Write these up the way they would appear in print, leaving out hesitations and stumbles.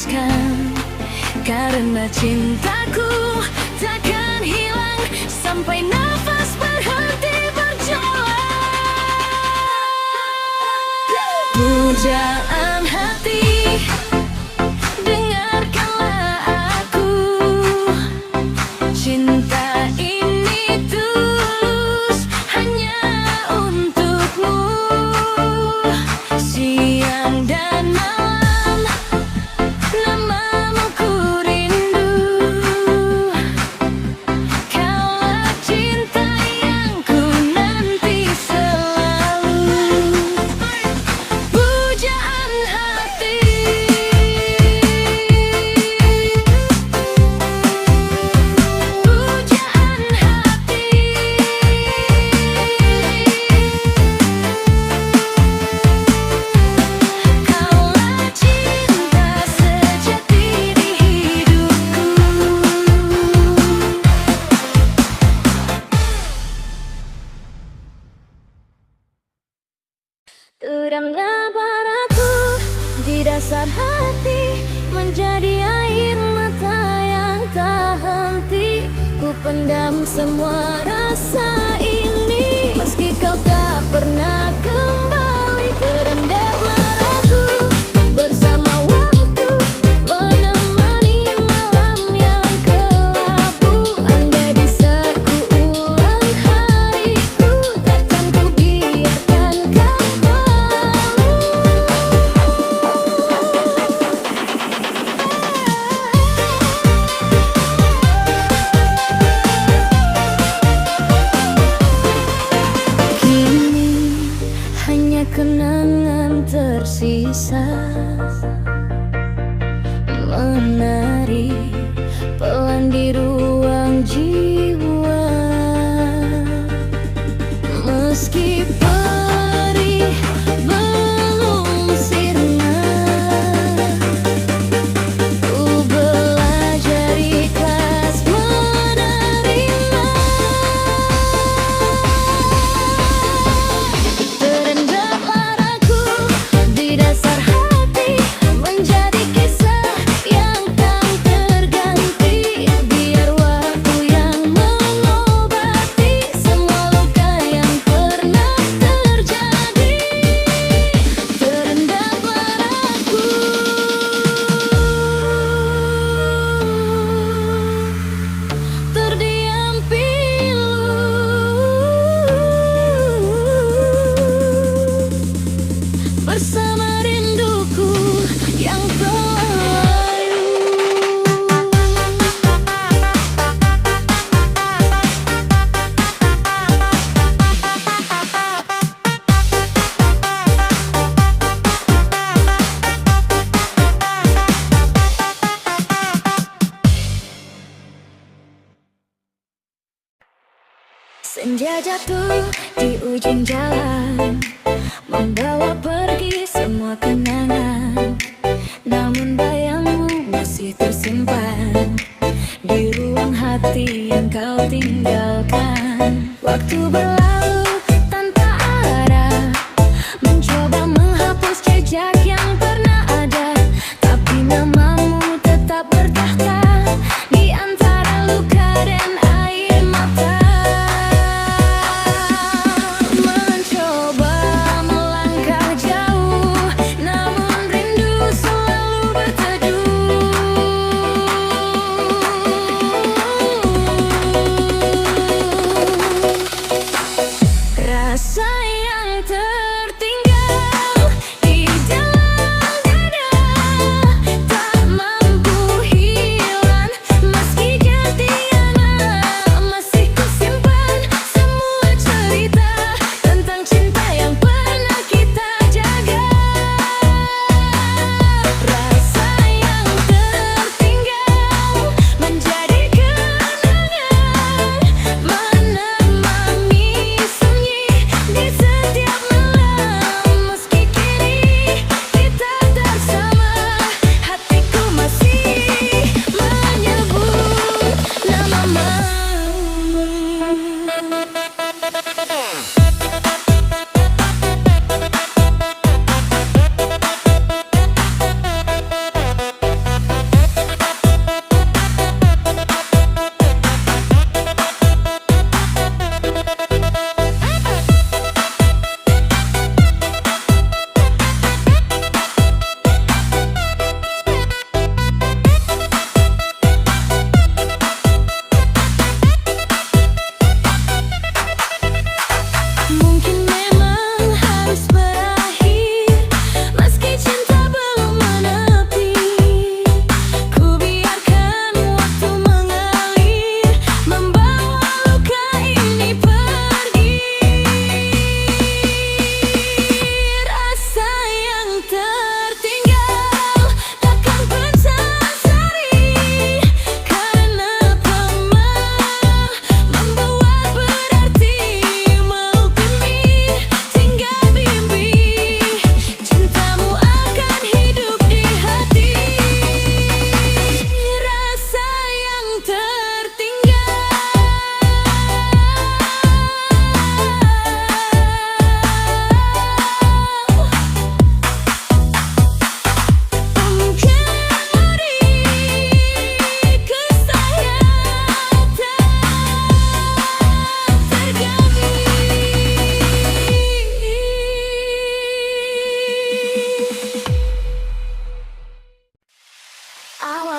lepaskan, karena cintaku takkan hilang sampai nafas berhenti berjalan. Pujaan hati, dengarkanlah aku. Cinta ini tulus hanya untukmu. Siang dan malam namamu ku rindu. Kaulah cinta yang ku nanti selalu. Pujaan hati. Pujaan hati. Kaulah cinta sejati di hidupku. Teramlah padaku di dasar hati, menjadi air mata yang tak henti. Ku pendam semua rasa ini, meski kau tak pernah kembali. Terendaplah aku bersama waktu, menemani malam yang kelabu. Andai bisa ku ulang hariku, takkan ku biarkan kau malu. Kini hanya kenangan tersisa, menari pelan di ruang jiwa. Meski perih belum sirna, ku belajar ikhlas menerima. Terendaplah aku di dasar hati, menjadi kisah yang tak terganti. Biar waktu yang mengobati semua luka yang pernah terjadi. Terendaplah aku. Terdiam pilu bersama rinduku yang telah layu. Senja jatuh di ujung jalan, membawa pergi semua kenangan. Namun bayangmu masih tersimpan di ruang hati yang kau tinggalkan. Waktu berlalu tanpa arah, mencoba menghapus jejak yang pernah ada, tapi namamu tetap bertahta di antara luka dan air mata. Mencoba melangkah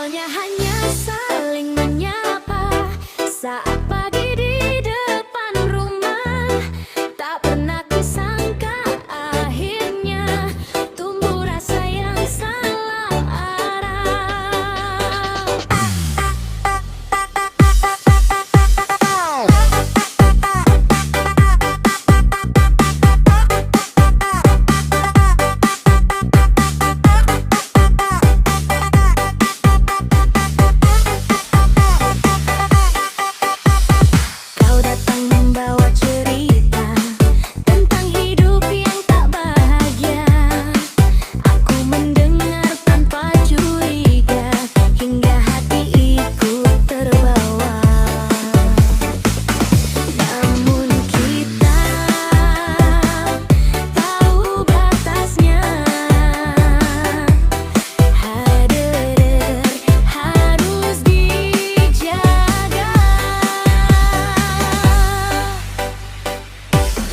Awalnya hanya saling menyapa saat pagi di depan rumah. Tak pernah kusangka akhirnya tumbuh rasa yang salah arah. Kau datang membawa cerita tentang hidup yang tak bahagia. Aku mendengar tanpa curiga hingga hati ikut terbawa. Namun kita tahu batasnya. Hadir harus dijaga.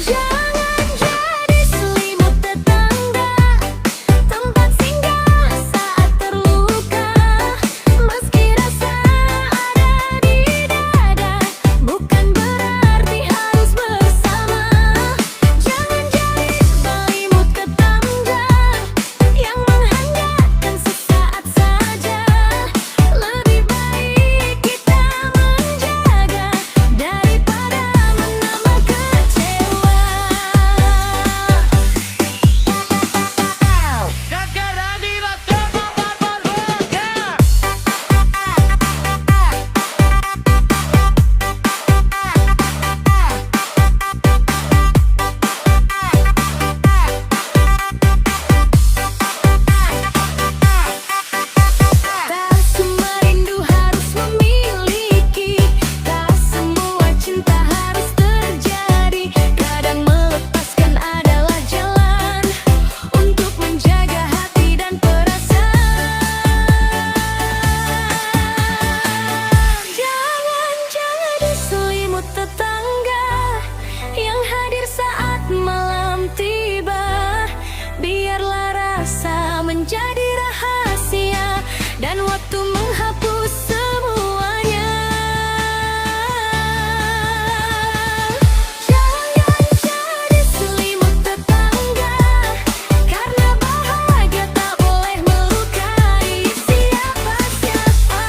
Jangan jadi selimut tetangga, tempat singgah saat terluka. Meski rasa ada di dada, bukan berarti harus bersama. Jangan jadi selimut tetangga yang menghangatkan sesaat saja. Lebih baik kita menjaga daripada menambah kecewa. Tak semua rindu harus memiliki, tak semua cinta harus terjadi. Kadang melepaskan adalah jalan untuk menjaga hati dan perasaan. Jangan jadi selimut tetangga yang hadir saat malam tiba. Biarlah rasa menjadi rahasia dan waktu menghapus semuanya. Jangan jadi selimut tetangga, karena bahagia tak boleh melukai siapa-siapa.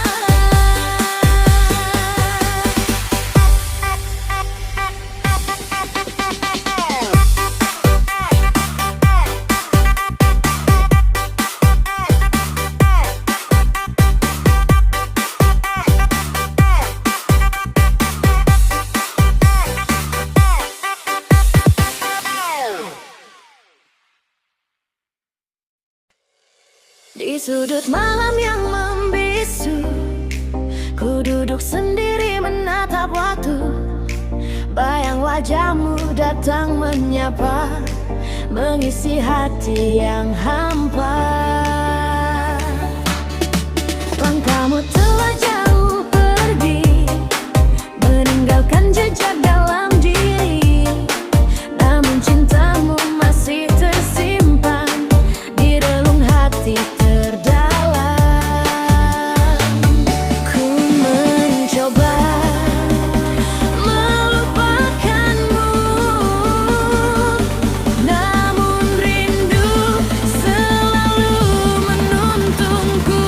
Di sudut malam yang membisu, ku duduk sendiri menatap waktu. Bayang wajahmu datang menyapa, mengisi hati yang hampa. Langkahmu telah jauh pergi, meninggalkan jejak dalam diri. Namun cintamu masih tersimpan di relung hati terdalam. Ku mencoba melupakanmu, namun rindu selalu menuntunku.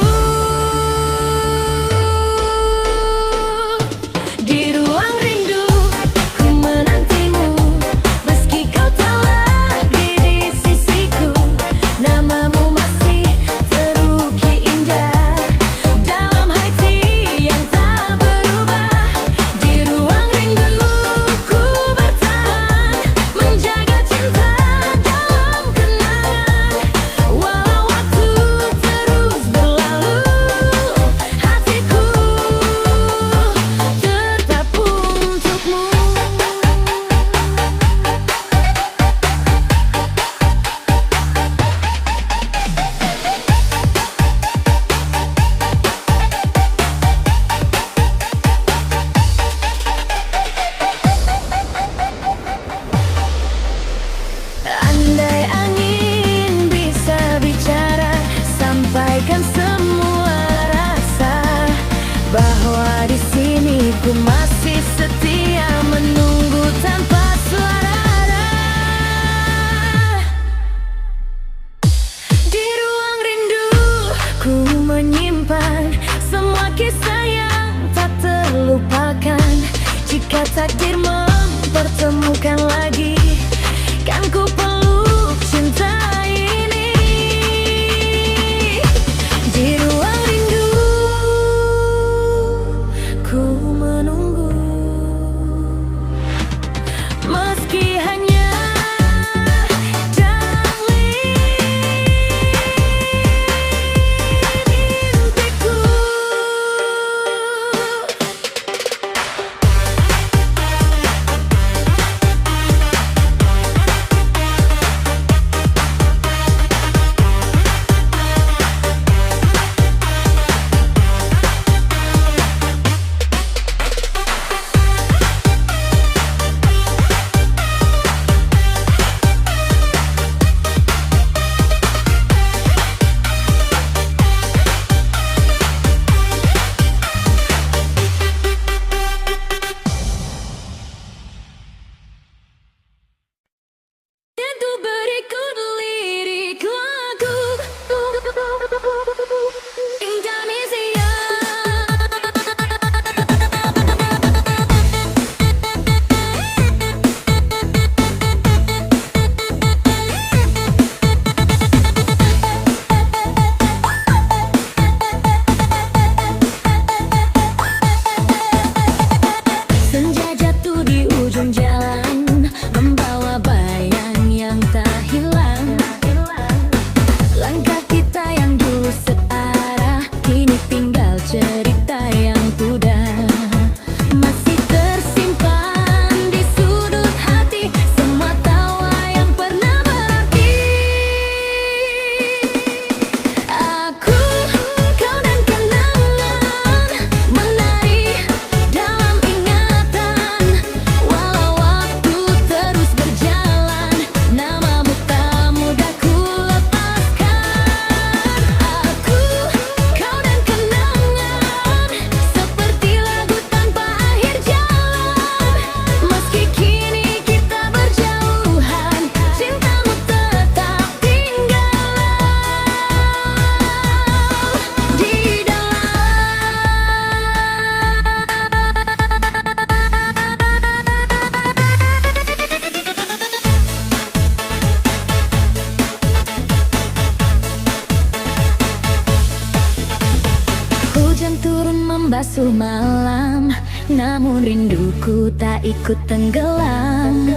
hujan turun membasuh malam, namun rinduku tak ikut tenggelam.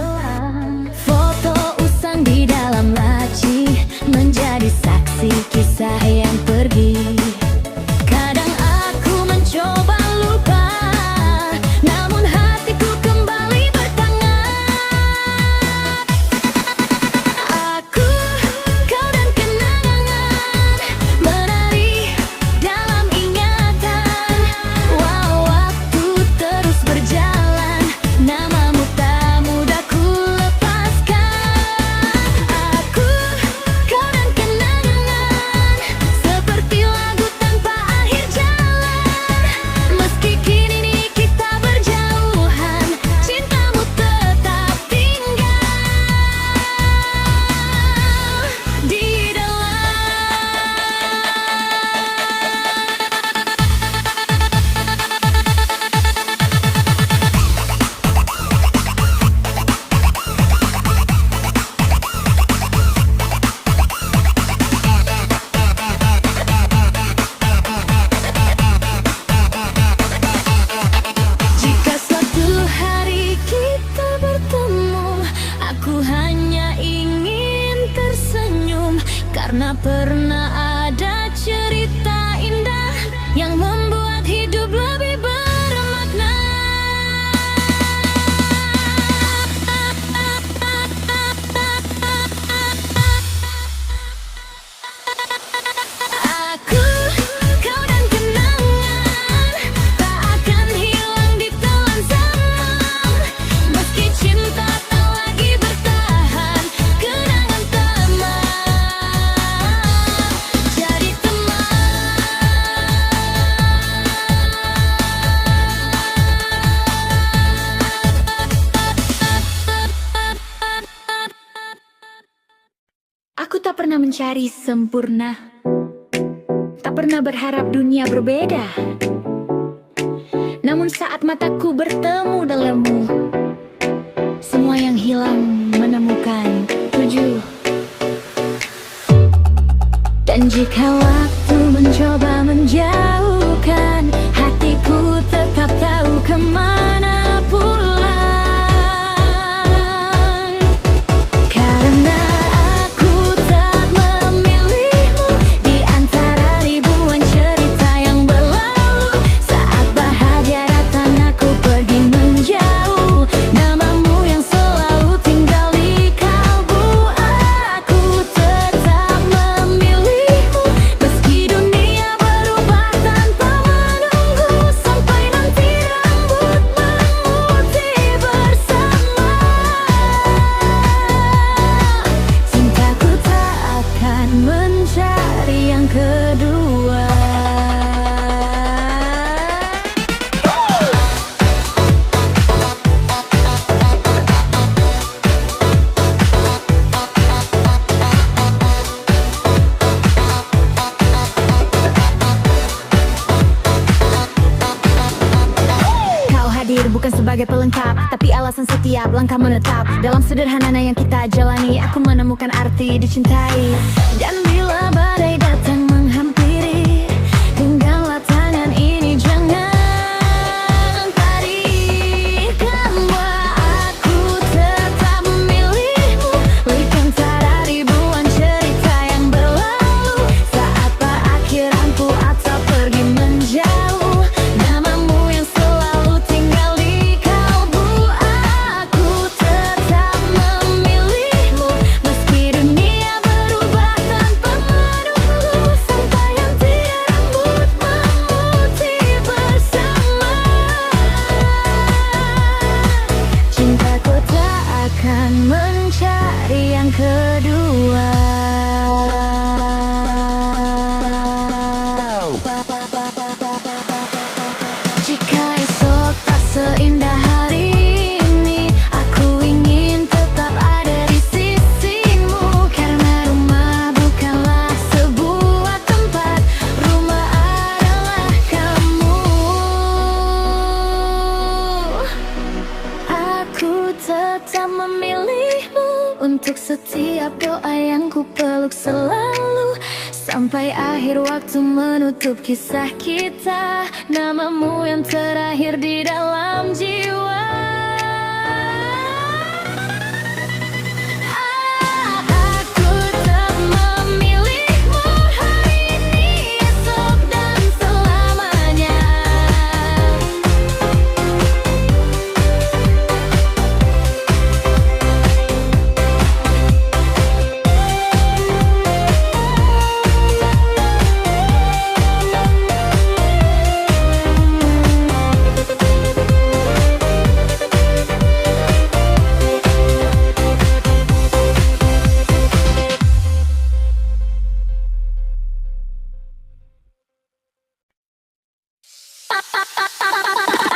Foto usang di dalam laci menjadi saksi kisah yang pergi. Kadang aku mencoba lupa, namun hatiku kembali bertangan. Aku, kau dan kenangan menari dalam ingatan. Walau waktu terus berjalan, namamu tak mudah ku lepaskan. Aku, kau dan kenangan seperti lagu tanpa akhir jalan. Meski kini kita berjauhan, cintamu tetap tinggal di Jika suatu hari kita bertemu, aku hanya ingin tersenyum, karena pernah ada cerita indah yang membuat hidup lebih bermakna. Aku, kau dan kenangan tak akan hilang di telan zaman. Meski cinta tak lagi bertahan, kenangan teman jadi teman. Aku tak pernah mencari sempurna, tak pernah berharap dunia berbeda. Namun saat mataku bertemu denganmu, semua yang hilang menemukan tujuh. Dan jika waktu mencoba menjauhkan, hatiku tetap tahu kemana pulang. Karena aku tak memilihmu di antara ribuan cerita yang berlalu. Saat bahagia datang aku pergi menjauh, namamu yang selalu tinggal di kalbu. Aku tetap memilihmu meski dunia berubah tanpa menunggu, sampai nanti rambut memutih bersama. Cintaku tak akan mencari yang kedua. Kau hadir bukan sebagai pelengkap, tapi alasan setiap langkah menetap. Dalam sederhananya yang kita jalani, aku menemukan arti dicintai. Dan bila badai datang menghampiri, genggamlah tangan ini, jangan tarikan. Aku tetap memilihmu di antara ribuan cerita yang berlalu. Saat berakhiranku atau pergi menjauh, namamu yang selalu tinggal di kalbu. Aku tetap memilihmu meski dunia berubah tanpa menunggu, sampai nanti rambut memutih bersama. Cintaku tak akan mencari yang kedua. Jika esok tak seindah hari ini, aku ingin tetap ada di sisimu. Karena rumah bukanlah sebuah tempat, rumah adalah kamu. Aku tetap memilihmu untuk setiap doa yang ku peluk selalu. Sampai akhir waktu menutup kisah kita, namamu yang terakhir di dalam jiwa. Aku tak memilihmu hari ini, esok dan selamanya.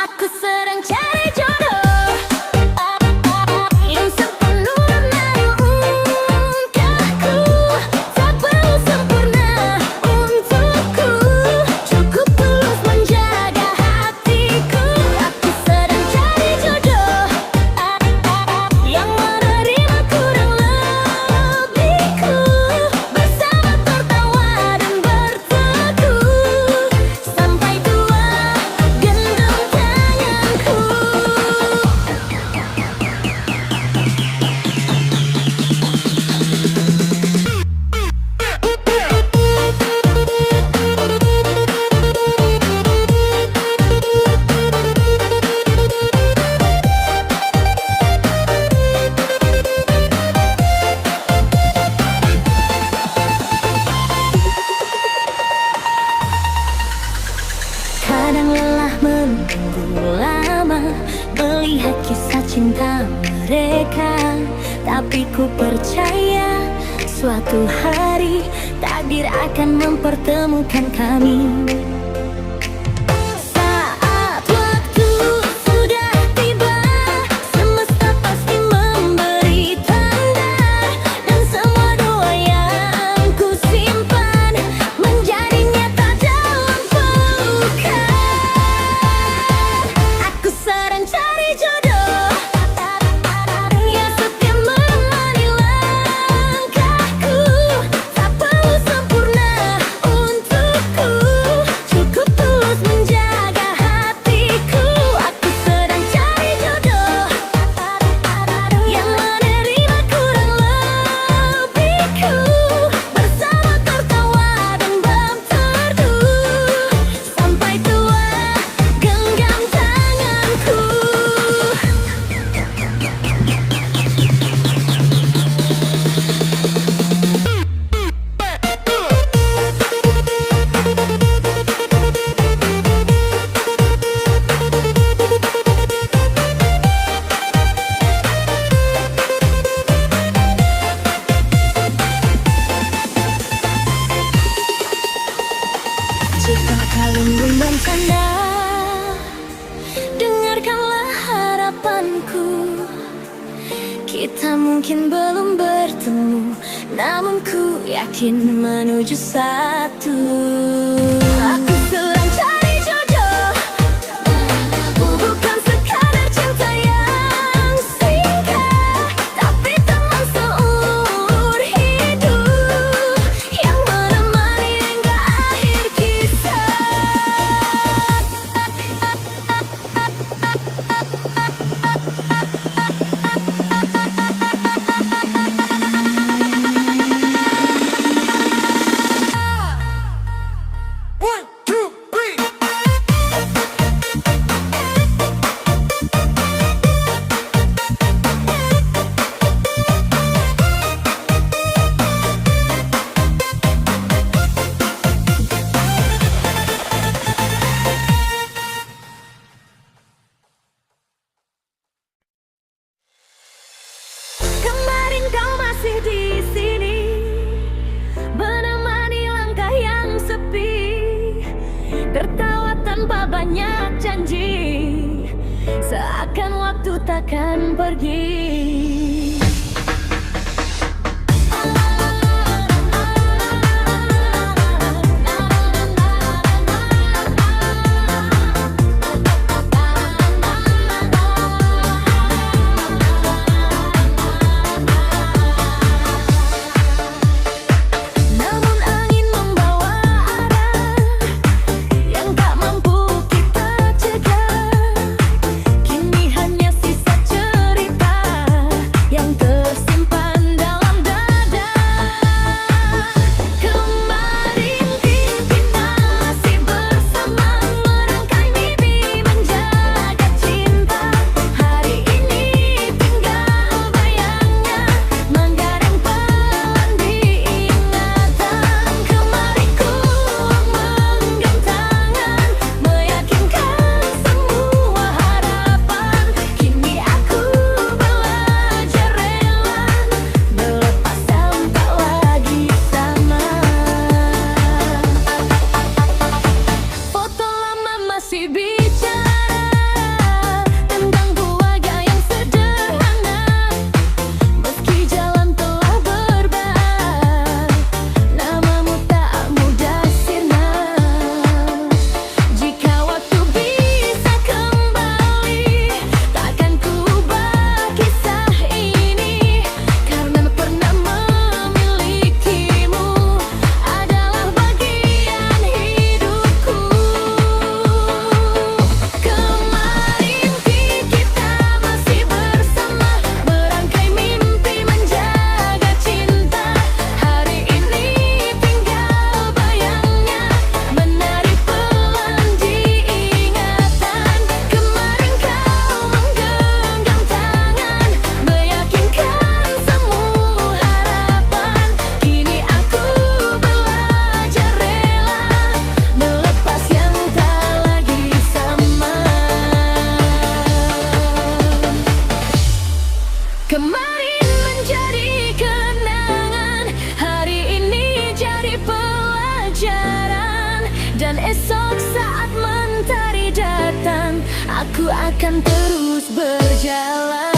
Aku sedang cari jodoh yang sepenuhnya menyukaku, tak perlu sempurna untukku, cukup tulus menjaga hatiku. Aku sedang cari jodoh yang menerima kurang lebihku, bersama tertawa dan berteduh sampai tua, gendong tanganku. Kadang lelah menunggu lama melihat kisah cinta mereka, tapi ku percaya suatu hari takdir akan mempertemukan kami. Saat waktu sudah tiba, semesta pasti memberi tanda, dan semua doa yang ku simpan menjadi nyata dalam pelukan. Aku sedang cari jodoh yang setia menemani langkahku, tak perlu sempurna untukku, cukup tulus menjaga hatiku. Aku sedang cari jodoh yang menerima kurang lebihku, bersama tertawa dan berteduh sampai tua, genggam tanganku. Jika kalung bercanda, dengarkanlah harapanku. Kita mungkin belum bertemu, namun ku yakin menuju satu. Aku sedang cari jodoh, bukan sekadar cinta yang singkat, tapi teman seumur hidup yang menemani hingga akhir kisah. One, two, three. Kemarin kau masih di sini, menemani langkah yang sepi, tertawa tanpa banyak janji, seakan waktu takkan pergi. Namun angin masih bicara tentang keluarga yang sederhana. Meski jalan telah berubah, namamu tak mudah sirna. Jika waktu bisa kembali, takkan ku ubah kisah ini. Karena pernah memilikimu adalah bagian hidupku. Kemarin kita masih bersama, merangkai mimpi, menjaga cinta. Hari ini tinggal bayangnya, menari pelan di ingatan. Kemarin kau menggenggam tangan, meyakinkan semua harapan. Kini aku belajar rela, melepas yang tak lagi sama. Kemarin menjadi kenangan, hari ini jadi pelajaran. Dan esok saat mentari datang, aku akan terus berjalan.